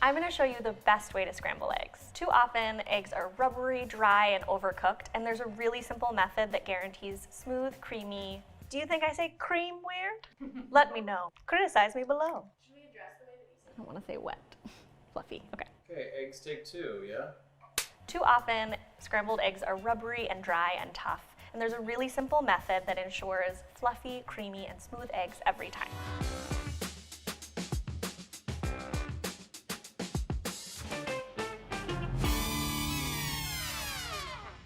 I'm going to show you the best way to scramble eggs. Too often, eggs are rubbery, dry, and overcooked, and there's a really simple method that guarantees smooth, creamy. Do you think I say cream weird? Let me know. Criticize me below. Should we address the way that you say I don't want to say wet. Fluffy. Okay. Okay, eggs take 2, yeah? Too often, scrambled eggs are rubbery and dry and tough, and there's a really simple method that ensures fluffy, creamy, and smooth eggs every time.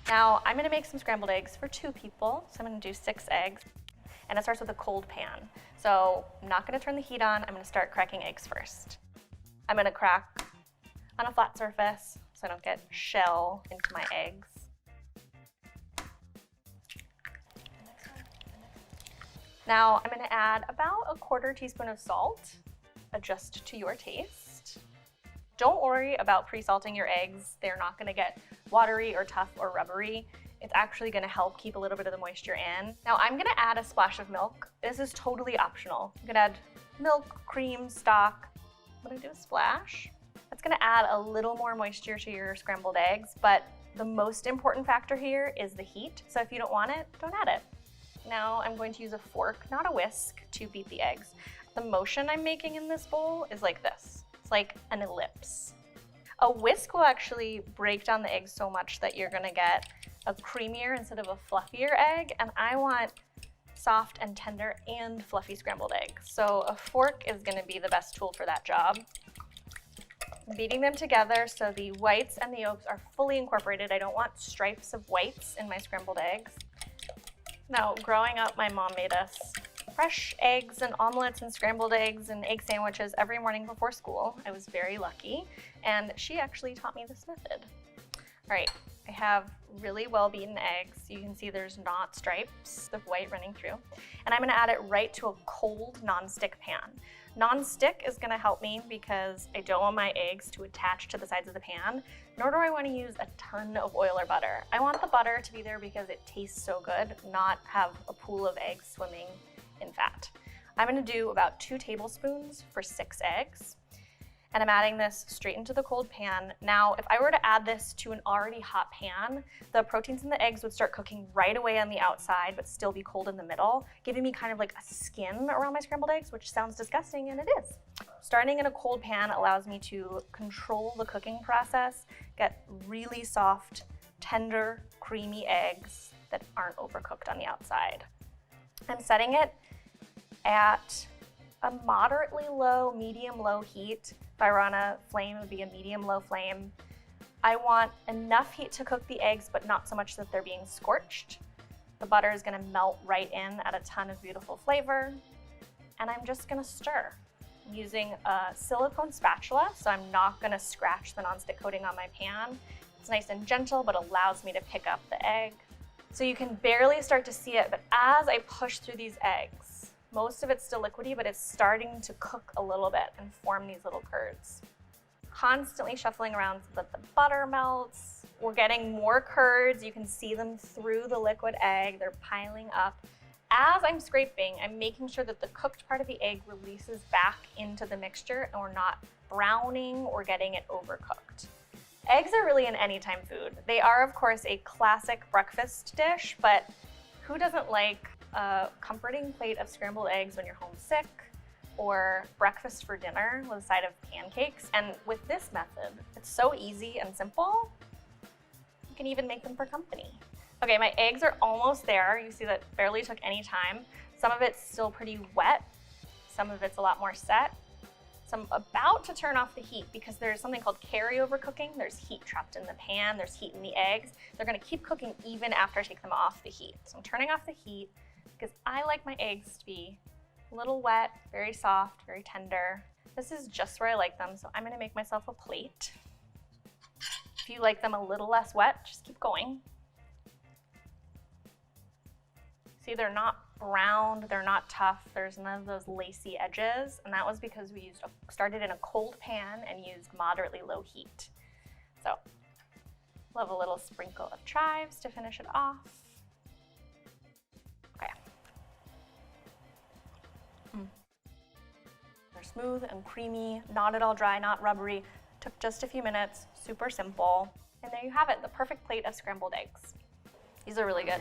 Now, I'm gonna make some scrambled eggs for 2 people, so I'm gonna do 6 eggs, and it starts with a cold pan. So I'm not gonna turn the heat on, I'm gonna start cracking eggs first. I'm gonna crack on a flat surface so I don't get shell into my eggs. Now I'm gonna add about a 1/4 teaspoon of salt, adjust to your taste. Don't worry about pre-salting your eggs. They're not gonna get watery or tough or rubbery. It's actually gonna help keep a little bit of the moisture in. Now I'm gonna add a splash of milk. This is totally optional. You can add milk, cream, stock. I'm gonna do a splash. That's gonna add a little more moisture to your scrambled eggs, but the most important factor here is the heat. So if you don't want it, don't add it. Now I'm going to use a fork, not a whisk, to beat the eggs. The motion I'm making in this bowl is like this. It's like an ellipse. A whisk will actually break down the eggs so much that you're gonna get a creamier instead of a fluffier egg, and I want soft and tender and fluffy scrambled eggs. So a fork is gonna be the best tool for that job. I'm beating them together so the whites and the yolks are fully incorporated. I don't want stripes of whites in my scrambled eggs. Now, growing up, my mom made us fresh eggs and omelets and scrambled eggs and egg sandwiches every morning before school. I was very lucky, and she actually taught me this method. All right, I have really well beaten eggs. You can see there's not stripes of white running through. And I'm gonna add it right to a cold nonstick pan. Non-stick is gonna help me because I don't want my eggs to attach to the sides of the pan, nor do I wanna use a ton of oil or butter. I want the butter to be there because it tastes so good, not have a pool of eggs swimming in fat. I'm gonna do about 2 tablespoons for 6 eggs, and I'm adding this straight into the cold pan. Now, if I were to add this to an already hot pan, the proteins in the eggs would start cooking right away on the outside, but still be cold in the middle, giving me kind of like a skin around my scrambled eggs, which sounds disgusting, and it is. Starting in a cold pan allows me to control the cooking process, get really soft, tender, creamy eggs that aren't overcooked on the outside. I'm setting it at a moderately low, medium-low heat. If I were on a flame, it would be a medium-low flame. I want enough heat to cook the eggs, but not so much that they're being scorched. The butter is gonna melt right in, add a ton of beautiful flavor, and I'm just gonna stir. I'm using a silicone spatula, so I'm not gonna scratch the nonstick coating on my pan. It's nice and gentle, but allows me to pick up the egg. So you can barely start to see it, but as I push through these eggs, most of it's still liquidy, but it's starting to cook a little bit and form these little curds. Constantly shuffling around so that the butter melts. We're getting more curds. You can see them through the liquid egg. They're piling up. As I'm scraping, I'm making sure that the cooked part of the egg releases back into the mixture and we're not browning or getting it overcooked. Eggs are really an anytime food. They are, of course, a classic breakfast dish, but who doesn't like a comforting plate of scrambled eggs when you're homesick, or breakfast for dinner with a side of pancakes? And with this method, it's so easy and simple, you can even make them for company. Okay, my eggs are almost there. You see that barely took any time. Some of it's still pretty wet, some of it's a lot more set. So I'm about to turn off the heat because there's something called carryover cooking. There's heat trapped in the pan, there's heat in the eggs. They're gonna keep cooking even after I take them off the heat. So I'm turning off the heat because I like my eggs to be a little wet, very soft, very tender. This is just where I like them, so I'm gonna make myself a plate. If you like them a little less wet, just keep going. See, they're not browned, they're not tough, there's none of those lacy edges, and that was because we started in a cold pan and used moderately low heat. So, love a little sprinkle of chives to finish it off. Okay. They're smooth and creamy, not at all dry, not rubbery. Took just a few minutes, super simple. And there you have it, the perfect plate of scrambled eggs. These are really good.